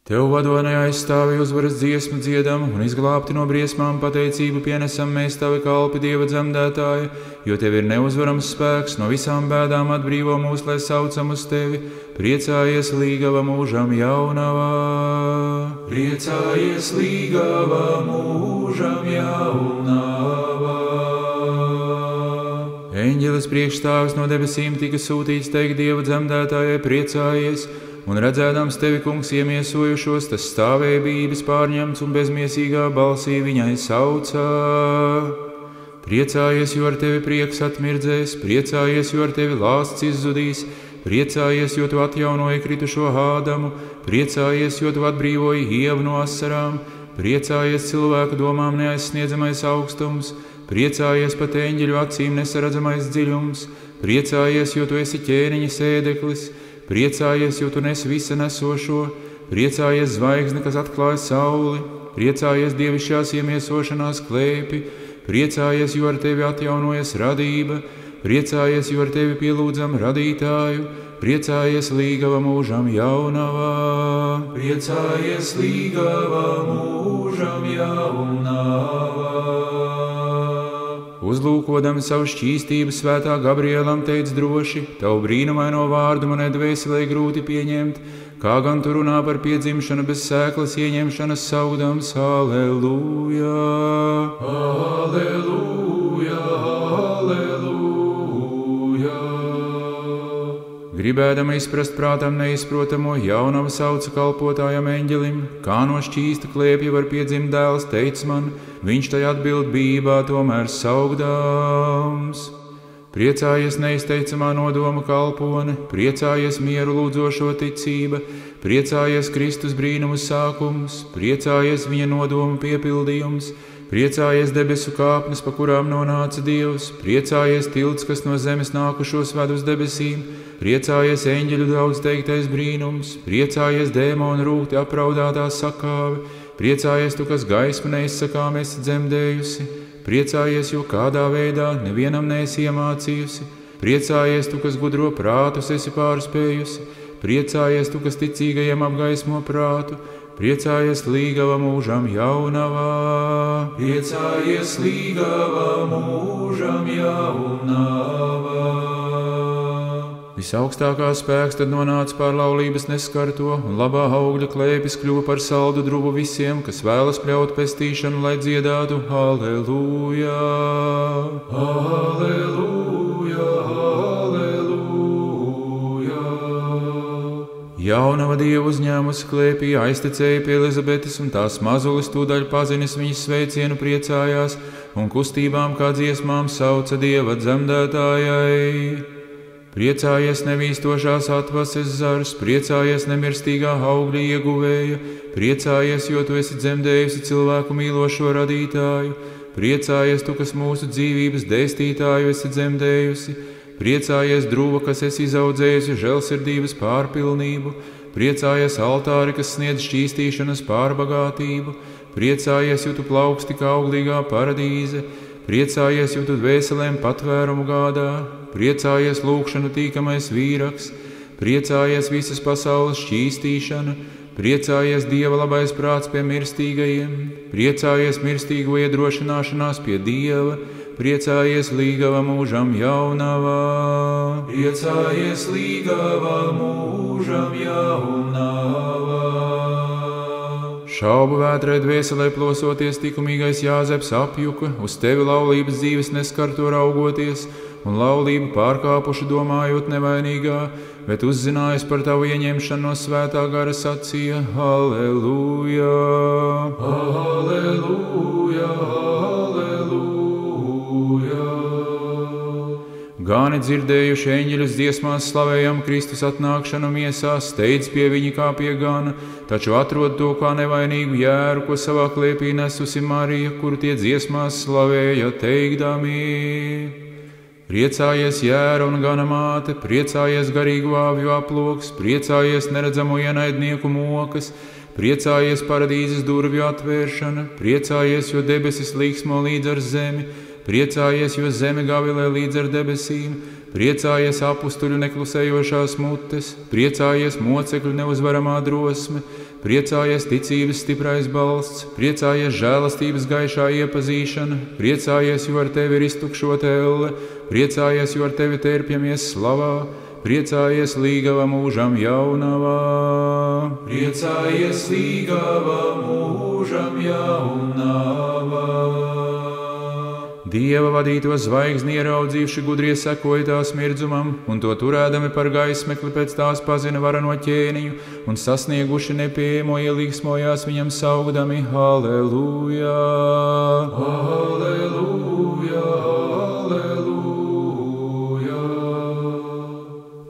Tev vadonai aizstāvi uzvaras dziesmu dziedam un izglābti no briesmām pateicību pienesam mēs tavi kalpi Dieva dzemdētāja, jo tev ir neuzvarams spēks, no visām bēdām atbrīvo mūs, lai saucam uz tevi. Priecājies līgava mūžam jaunavā. Priecājies līgava mūžam jaunavā. Eņģelis priekšstāvis no debesīm tika sūtīts teikt Dieva dzemdētājai priecājies, un redzēdams tevi, kungs, iemiesojušos, tas stāvēja bības pārņemts un bezmiesīgā balsī viņai saucā. Priecājies, jo ar tevi prieks atmirdzēs, priecājies, jo ar tevi lāsts izzudīs, priecājies, jo tu atjaunoji kritušo Ādamu, priecājies, jo tu atbrīvoji Ievu no asarām, priecājies cilvēku domām neaizsniedzamais augstums, priecājies pat eņģeļu acīm nesaredzamais dziļums, priecājies, jo tu esi ķēniņa sēdeklis, priecājies, jo tu nesi visa nesošo, priecājies zvaigzne, kas atklāja sauli, priecājies dievišķās iemiesošanās klēpi, priecājies, jo ar tevi atjaunojas radība, priecājies, jo ar tevi pielūdzam radītāju, priecājies līgava mūžam jaunavā. Priecājies līgava mūžam jaunavā. Uzlūkodami savu šķīstību svētā Gabrielam teic droši, tavu brīnumaino vārdu manai dvēselē grūti pieņemt, kā gan tu runā par piedzimšanu bez sēklas ieņemšanas saudams. Halleluja! Halleluja! Halleluja! Gribēdama izprast prātam neizprotamo, jaunava sauca kalpotājam eņģelim, kā no šķīsta klēpja var piedzimt dēls, teic man, viņš tai atbild bībā tomēr saugdāms. Priecājies neizteicamā nodoma kalpone, priecājies mieru lūdzošo ticība, priecājies Kristus brīnumu sākums, priecājies viņa nodoma piepildījums, priecājies debesu kāpnes, pa kurām nonāca Dievs, priecājies tilts, kas no zemes nākušos ved uz debesīm, priecājies eņģeļu daudz teiktais brīnums, priecājies dēmonu rūkti apraudātā sakāve, priecājies tu, kas gaismu neizsakām esi dzemdējusi, priecājies, jo kādā veidā nevienam neesi iemācījusi, priecājies tu, kas gudro prātus esi pārspējusi, priecājies tu, kas ticīgajiem apgaismo prātu, priecājies līgava mūžam jaunavā. Priecājies līgava mūžam jaunavā. Visaugstākā spēks tad nonāca pār laulības neskarto, un labā augļa klēpis kļuva par saldu drubu visiem, kas vēlas pļaut pestīšanu, lai dziedātu Halleluja! Halleluja! Halleluja! Jaunava Dievu uzņēmusi klēpī, aiztecēja pie Elizabetes, un tās mazulis tūdaļ pazinis viņas sveicienu priecājās, un kustībām kā dziesmām sauca Dieva dzemdētājai. Priecājies nevīstošās atvases zars, priecājies nemirstīgā augļa ieguvēja, priecājies, jo tu esi dzemdējusi cilvēku mīlošo radītāju, priecājies tu, kas mūsu dzīvības dēstītāju esi dzemdējusi, priecājies druva, kas esi izaudzējusi žēlsirdības pārpilnību, priecājies altāri, kas sniedz šķīstīšanas pārbagātību, priecājies, jo tu plauksti kā auglīgā paradīze, priecājies, jo tu dvēselēm patvērumu gādā, priecājies lūkšanu tīkamais vīraks, priecājies visas pasaules šķīstīšana, priecājies Dieva labais prāts pie mirstīgajiem, priecājies mirstīgo iedrošināšanās pie Dieva, priecājies līgava mūžam jaunavā. Priecājies līgava mūžam jaunavā. Šaubu vētrai dvēselē plosoties likumīgais Jāzeps apjuka, uz tevi laulības dzīves neskarto raugoties, un laulību pārkāpuši domājot nevainīgā, bet uzzinājis par tavu ieņemšanu no svētā gara sacīja Halleluja! Halleluja! Halleluja! Gāni dzirdējuši eņģeļus dziesmās slavējam Kristus atnākšanu miesās, steidz pie viņa kā pie gana, taču atrod to kā nevainīgu jēru, ko savā klēpī nesusi Marija, kuru tie dziesmās slavēja teikdami. Priecājies jēra un gana māte, priecājies garīgu āvju aploks, priecājies neredzamo ienaidnieku mokas, priecājies paradīzes durvju atvēršana, priecājies, jo debesis līksmo līdz ar zemi, priecājies, jo zeme gavilē līdz ar debesīm, priecājies apustuļu neklusējošās mutes, priecājies mocekļu neuzvaramā drosme, priecājies ticības stiprais balsts, priecājies žēlastības gaišā iepazīšana, priecājies, jo ar tevi ir iztukšota elle, priecājies, jo ar tevi tērpjamies slavā, priecājies līgava mūžam jaunavā. Priecājies līgava mūžam jaunavā. Dieva vadīto zvaigzni ieraudzījuši gudrie sekoja tās mirdzumam, un to turēdami par gaismekli pēc tās pazina varano ķēniņu, un sasnieguši nepieejamo ielīgsmojās viņam saugdami Halleluja! Halleluja! Halleluja!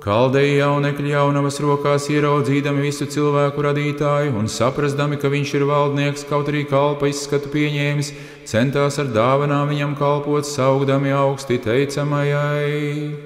Kaldeji jaunekļi jaunavas rokās ieraudzīdami visu cilvēku radītāju un saprastami, ka viņš ir valdnieks, kaut arī kalpa izskatu pieņēmis, centās ar dāvanām viņam kalpot, saugdami augsti teicamajai.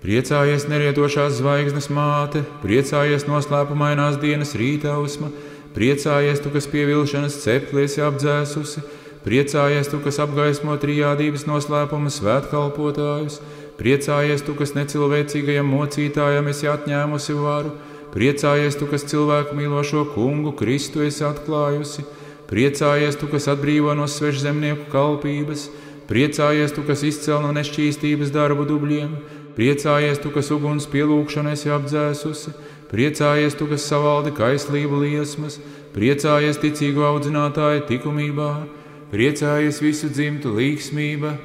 Priecājies nerietošās zvaigznes māte, priecājies noslēpumainās dienas rītausma, priecājies tu, kas pievilšanas cepli apdzēsusi, priecājies tu, kas apgaismo trijādības noslēpuma svētkalpotājus, priecājies tu, kas necilvēcīgajam mocītājam esi atņēmusi varu, priecājies tu, kas cilvēku mīlošo kungu Kristu esi atklājusi, priecājies tu, kas atbrīvo no svešzemnieku kalpības, priecājies tu, kas izcel no nešķīstības darbu dubļiem, priecājies tu, kas uguns pielūgšanu esi apdzēsusi, priecājies tu, kas savaldi kaislību liesmas, priecājies ticīgu audzinātāju tikumībā, priecājies visu dzimtu līgsmība,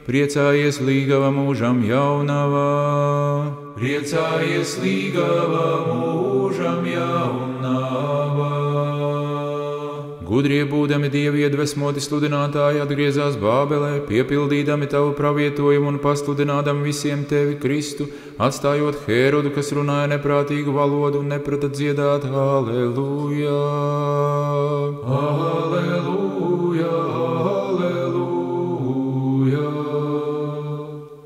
priecājies līgava mūžam jaunavā. Priecājies līgava mūžam jaunavā. Gudrie būdami Dievi iedvesmoti sludinātāji atgriezās Bābelē, piepildīdami tavu pravietojumu un pasludinādami visiem tevi Kristu, atstājot Hērodu, kas runāja neprātīgu valodu un neprata dziedāt Halleluja! Halleluja! Halleluja!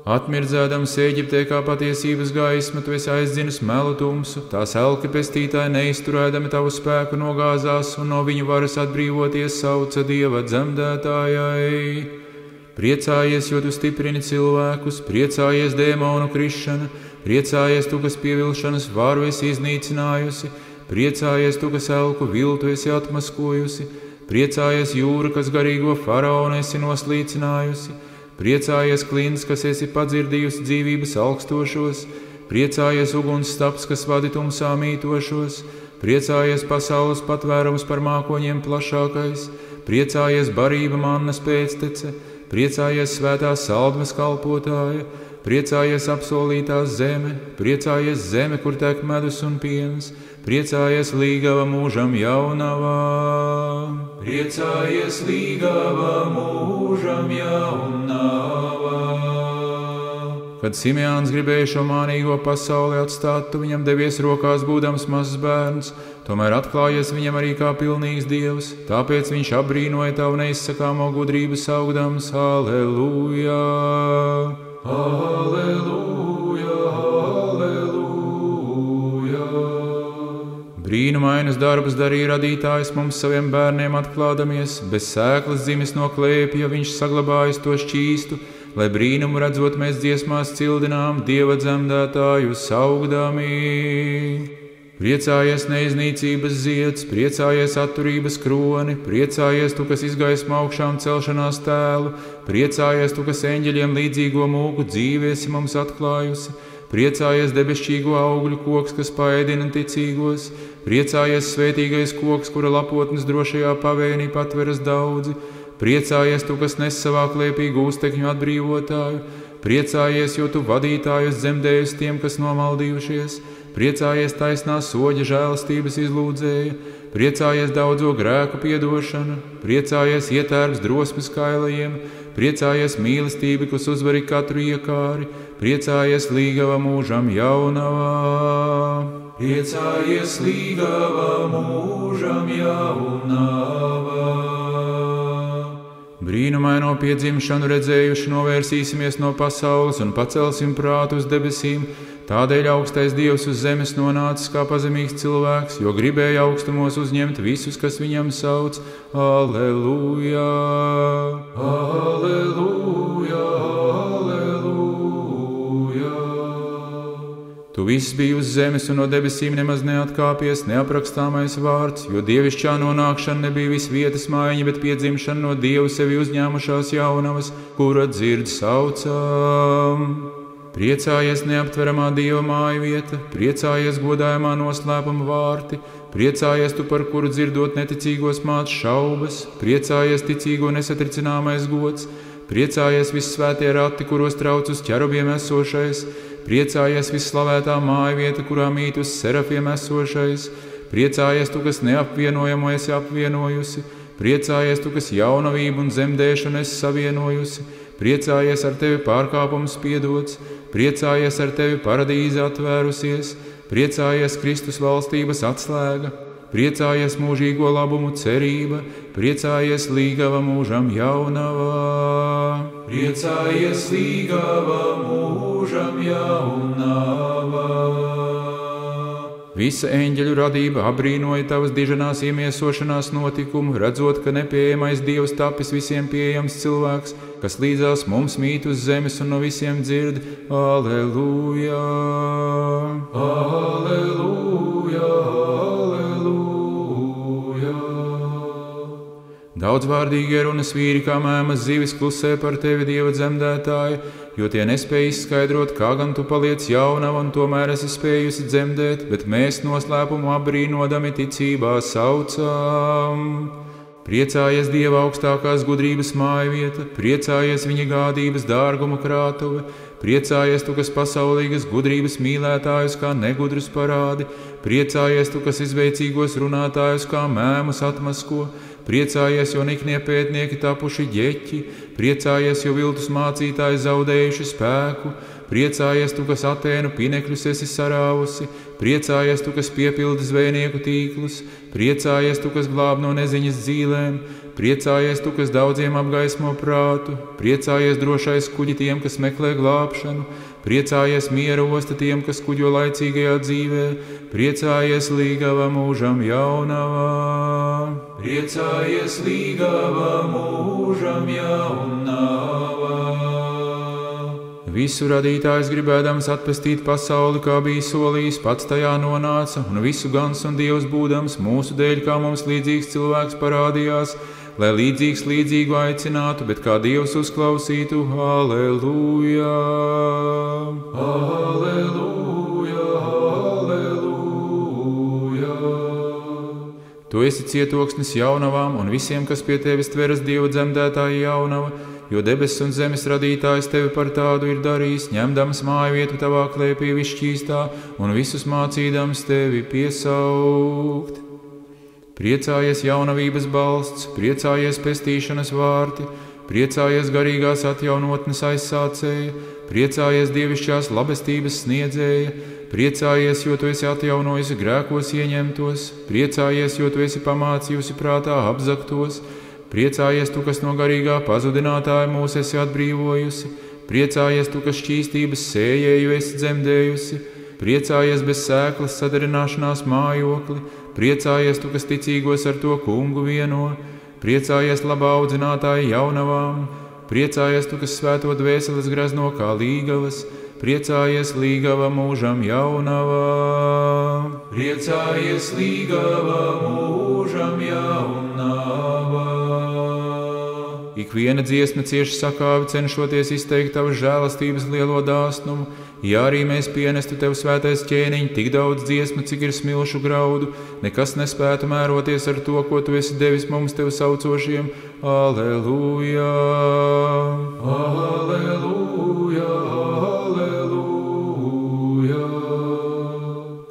Atmirdzēdams Ēģiptē kā patiesības gaisma, tu esi aizdzinis melu tumsu, tās elki pestītāji neizturēdami tavu spēku nogāzās un no viņu varas atbrīvoties sauca Dieva dzemdētājai. Priecājies, jo tu stiprini cilvēkus, priecājies dēmonu krišana, priecājies tu, kas pievilšanas varu esi iznīcinājusi, priecājies tu, kas elku viltu esi atmaskojusi, priecājies jūra, kas garīgo faraonu esi noslīcinājusi, priecājies klints, kas esi padzirdījusi dzīvības augstošos, priecājies ugunsstaps, kas vadi tumsā mītošos, priecājies pasaules patvērums par mākoņiem plašākais, priecājies barība mannas pēctece, priecājies svētās saldmes kalpotāja, priecājies apsolītās zeme, priecājies zeme, kur tek medus un piens, priecājies līgava mūžam jaunavā. Priecājies līgava mūžam jaunavā. Kad Simeāns gribēja šo mānīgo pasauli atstāt, tu viņam devies rokās būdams mazs bērns, tomēr atklājies viņam arī kā pilnīgs Dievs, tāpēc viņš apbrīnoja tavu neizsakāmo gudrību saugdams Halleluja! Halleluja! Halleluja! Brīnumainas darbus darīja radītājs mums saviem bērniem atklādamies, bez sēklas dzimis no klēpja, viņš saglabājis to šķīstu, lai brīnumu redzot mēs dziesmās cildinām Dieva dzemdētāju saugdami. Priecājies neiznīcības zieds, priecājies atturības kroni, priecājies tu, kas izgaismo augšām celšanās tēlu, priecājies tu, kas eņģeļiem līdzīgo mūku dzīvi esi mums atklājusi, priecājies debesšķīgo augļu koks, kas paēdina ticīgos, priecājies svētīgais koks, kura lapotnes drošajā pavēnī patveras daudzi, priecājies tu, kas nes savā klēpī gūstekņu atbrīvotāju, priecājies, jo tu vadītājus dzemdējusi tiem, kas nomaldījušies, priecājies taisnā soģa žēlastības izlūdzēja, priecājies daudzo grēku piedošanu, priecājies ietērps drosmes kailajiem, priecājies mīlestība, kas uzvari katru iekāri, priecājies līgava mūžam jaunavā. Priecājies līgava mūžam jaunavā. Brīnumaino piedzimšanu redzējuši novērsīsimies no pasaules un pacelsim prātu uz debesīm, tādēļ augstais Dievs uz zemes nonācis kā pazemīgs cilvēks, jo gribēja augstumos uzņemt visus, kas viņam sauc. Alleluja! Alleluja! Alleluja! Tu viss biji uz zemes un no debesīm nemaz neatkāpies, neaprakstāmais vārds, jo dievišķā nonākšana nebija visvietas mājiņa, bet piedzimšana no Dievu sevi uzņēmušās jaunavas, kura dzird saucam. Priecājies neaptveramā Dieva māja vieta, priecājies godājumā noslēpuma vārti, priecājies tu, par kuru dzirdot neticīgos māc šaubas, priecājies ticīgo nesatricināmais gods, priecājies vissvētie rati, kuros trauc uz ķerubiem esošais, priecājies visslavētā māja vieta, kurā mīt uz serafiem esošais, priecājies tu, kas neapvienojamo esi apvienojusi, priecājies tu, kas jaunavību un zemdēšanu esi savienojusi, priecājies ar tevi pārkāpums piedots, priecājies ar tevi paradīze atvērusies, priecājies Kristus valstības atslēga, priecājies mūžīgo labumu cerība, priecājies līgava mūžam jaunavā. Priecājies līgava mūžam jaunavā. Visa eņģeļu radība abrīnoja tavas diženās iemiesošanās notikumu, redzot, ka nepieejamais Dievs tapis visiem pieejams cilvēks, kas līdzās mums mīt uz zemes un no visiem dzird. Aleluja! Aleluja! Daudzvārdīgie runas vīri, kā mēmas zivis, klusē par tevi, Dieva dzemdētāja, jo tie nespēj izskaidrot, kā gan tu paliec jaunava un tomēr esi spējusi dzemdēt, bet mēs noslēpumu abrīnodami ticībā saucam. Priecājies Dieva augstākās gudrības māja vieta, priecājies viņa gādības dārguma krātuve, priecājies tu, kas pasaulīgas gudrības mīlētājus kā negudrus parādi, priecājies tu, kas izveicīgos runātājus kā mēmus atmasko, priecājies, jo niknie pētnieki tapuši ģeķi, priecājies, jo viltus mācītāji zaudējuši spēku, priecājies tu, kas Atēnu pinekļus esi sarāvusi, priecājies tu, kas piepildi zvejnieku tīklus, priecājies tu, kas glāb no neziņas dzīlēm, priecājies tu, kas daudziem apgaismo prātu, priecājies drošais kuģi tiem, kas meklē glābšanu, priecājies miera osta tiem, kas kuģo laicīgajā dzīvē, priecājies līgava mūžam jaunavā. Priecājies līgava mūžam jaunavā. Visu radītājs gribēdams atpestīt pasauli, kā bija solījis, pats tajā nonāca, un visu gans un Dievs būdams mūsu dēļ, kā mums līdzīgs cilvēks parādījās, lai līdzīgs līdzīgu aicinātu, bet kā Dievs uzklausītu. Aleluja! Aleluja! Aleluja! Tu esi cietoksnis jaunavām un visiem, kas pie tevis tveras Dieva dzemdētāja jaunava, jo debesis un zemes radītājs tevi par tādu ir darījis, ņemdams māju vietu tavā klēpī visšķīstā un visus mācīdams tevi piesaukt. Priecājies jaunavības balsts, priecājies pestīšanas vārti, priecājies garīgās atjaunotnes aizsācēja, priecājies dievišķās labestības sniedzēja, priecājies, jo tu esi atjaunojusi grēkos ieņemtos, priecājies, jo tu esi pamācījusi prātā apzaktos, priecājies tu, kas no garīgā pazudinātāja mūs esi atbrīvojusi, priecājies tu, kas šķīstības sējēju esi dzemdējusi, priecājies bez sēklas sadarināšanās mājokli, priecājies tu, kas ticīgos ar to kungu vieno, priecājies labā audzinātāja jaunavām, priecājies tu, kas svēto dvēseles grazno kā līgavas, priecājies līgava mūžam jaunavā. Priecājies līgava mūžam jaunavā. Ikviena dziesma cieši sakāvi cenšoties izteikt tavas žēlastības lielo dāsnumu, ja arī mēs pienestu tev svētais ķēniņ tik daudz dziesmu, cik ir smilšu graudu, nekas nespētu mēroties ar to, ko tu esi devis mums tev saucošiem. Aleluja! Aleluja!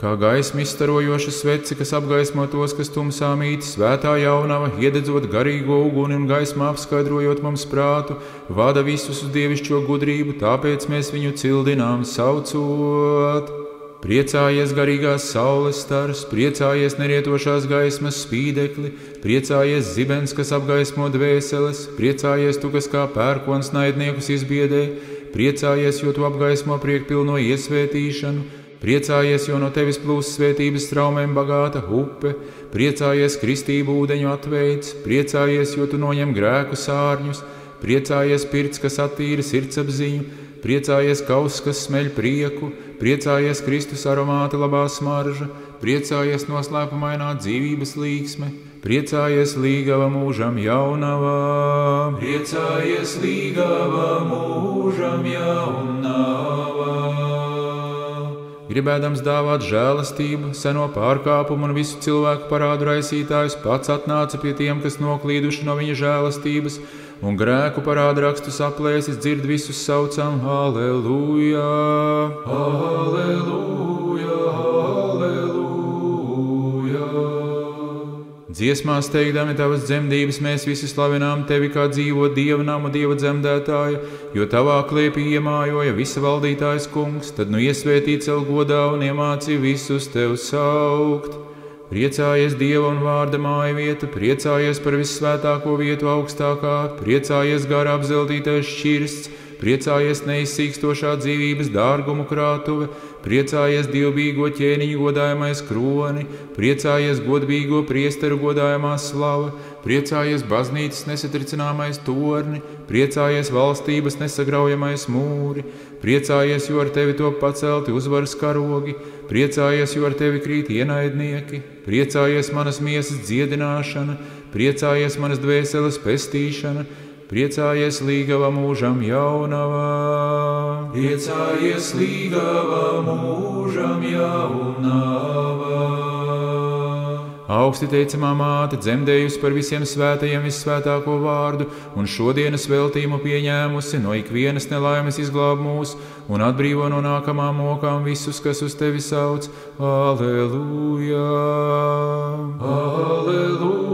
Kā gaisma izstarojoša svece, kas apgaismo tos, kas tumsā mīt, svētā jaunava, iededzot garīgo uguni un gaismā apskaidrojot mums prātu, vada visus uz dievišķo gudrību, tāpēc mēs viņu cildinām saucot. Priecājies garīgās saules stars, priecājies nerietošās gaismas spīdekli, priecājies zibens, kas apgaismo dvēseles, priecājies tu, kas kā pērkons naidniekus izbiedē, priecājies, jo tu apgaismo priekpilno iesvētīšanu, priecājies, jo no tevis plūst svētības straumēm bagāta upe, priecājies kristību ūdeņu atveids, priecājies, jo tu noņem grēku sārņus, priecājies pirts, kas attīra sirdsapziņu, priecājies kauss, kas smeļ prieku, priecājies Kristus aromāta labā smarža, priecājies noslēpumainā dzīvības līksme, priecājies līgava mūžam jaunavā. Priecājies līgava mūžam jaunavā. Gribēdams dāvāt žēlastību, seno pārkāpumu un visu cilvēku parādu raisītājus, pats atnāca pie tiem, kas noklīduši no viņa žēlastības, un grēku parāda rakstus aplēsis, dzird visus saucam, Halleluja, Halleluja, Halleluja. Dziesmās teikdami tavas dzemdības, mēs visi slavinām tevi kā dzīvo Dieva namu, Dieva dzemdētāja, jo tavā klēpī iemājoja visa valdītājs kungs, tad nu iesvētī cel godā un iemāci visus tev saukt. Priecājies Dieva un vārda māja vieta, priecājies par vissvētāko vietu augstākā, priecājies gara apzeltītais šķirsts, priecājies neizsīkstošā dzīvības dārgumu krātuve, priecājies dievbijīgo ķēniņu godājamais kroni, priecājies godbijīgo priesteru godājamā slava, priecājies baznīcas nesatricināmais torni, priecājies valstības nesagraujamais mūri, priecājies, jo ar tevi top pacelti uzvaras karogi, priecājies, jo ar tevi krīt ienaidnieki, priecājies manas miesas dziedināšana, priecājies manas dvēseles pestīšana, priecājies līgava mūžam jaunavā. Priecājies līgava mūžam jaunavā. Augsti teicamā māte, dzemdējusi par visiem svētajiem vissvētāko vārdu, un šodienas veltījumu pieņēmusi, no ikvienas nelaimes izglāb mūs, un atbrīvo no nākamām mokām visus, kas uz tevi sauc. Alleluja! Alleluja!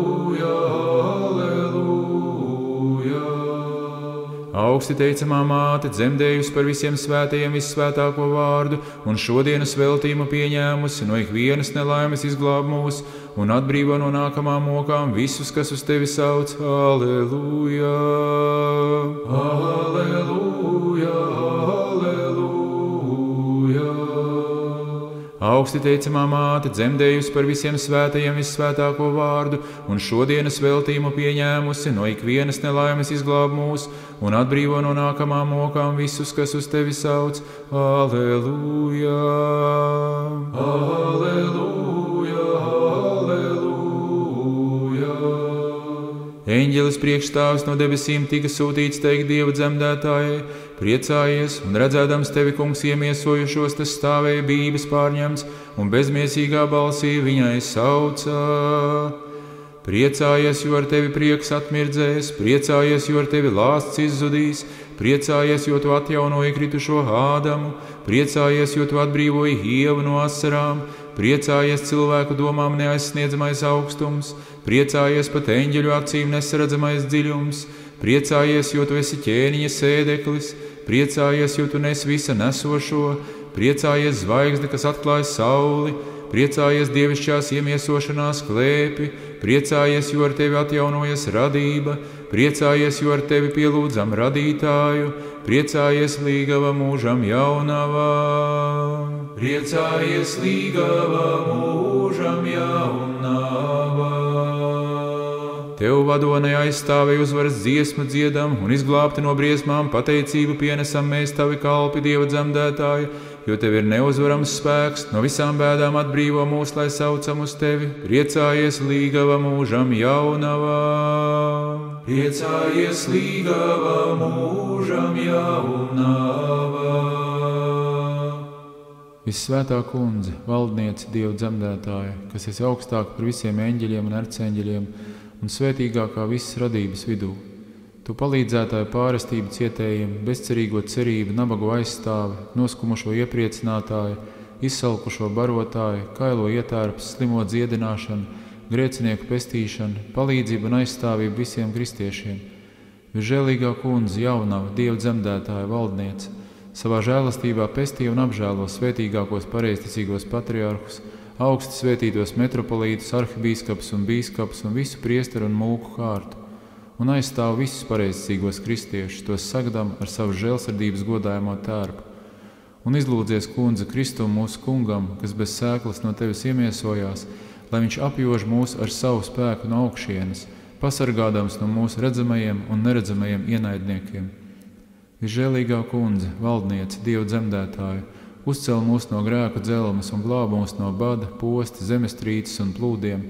Augsti teicamā māte, dzemdējusi par visiem svētajiem vissvētāko vārdu, un šodienas veltījumu pieņēmusi, no ikvienas nelaimes izglāb mūs, un atbrīvo no nākamām mokām visus, kas uz tevi sauc. Alleluja! Alleluja! Alleluja! Augsti teicamā māte, dzemdējusi par visiem svētajiem vissvētāko vārdu, un šodienas veltījumu pieņēmusi, no ikvienas nelaimes izglāb mūs, un atbrīvo no nākamām mokām visus, kas uz tevi sauc. Alleluja! Alleluja! Alleluja! Eņģelis priekšstāvs no debesīm tika sūtīts teikt Dieva dzemdētājai, priecājies, un redzēdams tevi, kungs, iemiesojušos, tas stāvēja bības pārņemts, un bezmiesīgā balsī viņai sauca. Priecājies, jo ar tevi prieks atmirdzēs, priecājies, jo ar tevi lāsts izzudīs, priecājies, jo tu atjaunoji kritušo Ādamu, priecājies, jo tu atbrīvoji Ievu no asarām, priecājies cilvēku domām neaizsniedzamais augstums, priecājies pat eņģeļu acīm nesaredzamais dziļums, priecājies, jo tu esi ķēniņa sēdeklis, priecājies, jo tu nes visa nesošo, priecājies zvaigzne, kas atklāj sauli, priecājies dievišķās iemiesošanās klēpi, priecājies, jo ar tevi atjaunojas radība, priecājies, jo ar tevi pielūdzam radītāju, priecājies līgava mūžam jaunavā. Priecājies līgava mūžam jaunavā. Tev vadonai aizstāvēja uzvaras dziesmu dziedam un izglābti no briesmām pateicību pienesam mēs tavi kalpi Dieva dzemdētāji, jo tev ir neuzvarams spēks, no visām bēdām atbrīvo mūs, lai saucam uz tevi. Priecājies līgava mūžam jaunavā. Priecājies līgava mūžam jaunavā. Vissvētā kundze, valdniece Dieva dzemdētāja, kas esi augstāk par visiem eņģeļiem un arcēņģeļiem un svētīgākā visas radības vidū. Tu palīdzētāju pārestību cietējiem, bezcerīgo cerību, nabagu aizstāvi, noskumušo iepriecinātāju, izsalkušo barotāju, kailo ietērps, slimo dziedināšanu, grēcinieku pestīšanu, palīdzību un aizstāvību visiem kristiešiem. Visžēlīgā kundze, jaunava, Dieva dzemdētāja, valdniece, savā žēlastībā pestīja un apžēlo svētīgākos pareizticīgos patriarhus, augsti svētītos metropolītus, arhibīskapus un bīskapus un visu priesteru un mūku kārtu, un aizstāv visus pareizticīgos kristiešus, tos sagdam ar savu žēlsirdības godājamo tērpu. Un izlūdzies, kundze, Kristum mūsu kungam, kas bez sēklas no tevis iemiesojās, lai viņš apjož mūs ar savu spēku no augšienes, pasargādams no mūsu redzamajiem un neredzamajiem ienaidniekiem. Visžēlīgā kundze, valdniece, Dieva dzemdētāja, uzcel mūs no grēku dzelmes un glāb mūs no bada, posta, zemestrīces un plūdiem,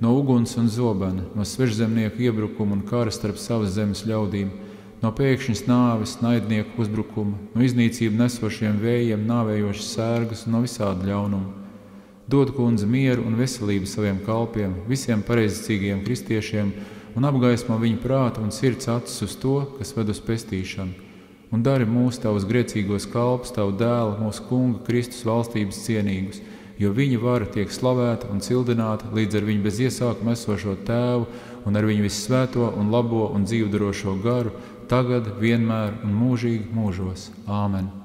no uguns un zobena, no svežzemnieku iebrukuma un kara starp savas zemes ļaudīm, no pēkšņas nāves, naidnieku uzbrukuma, no iznīcību nesošiem vējiem, nāvējošas sērgas un no visāda ļaunuma. Dod, kundze, mieru un veselību saviem kalpiem, visiem pareizticīgiem kristiešiem, un apgaismo viņu prātu un sirds acis uz to, kas ved uz pestīšanu. Un dari mūs tavus grēcīgos kalpus, tavu dēlu, mūsu kunga Kristus valstības cienīgus, jo viņa vara tiek slavēta un cildināta līdz ar viņu bez iesākuma esošo tēvu un ar viņu vissvēto un labo un dzīvdarošo garu, tagad, vienmēr un mūžīgi mūžos. Āmen!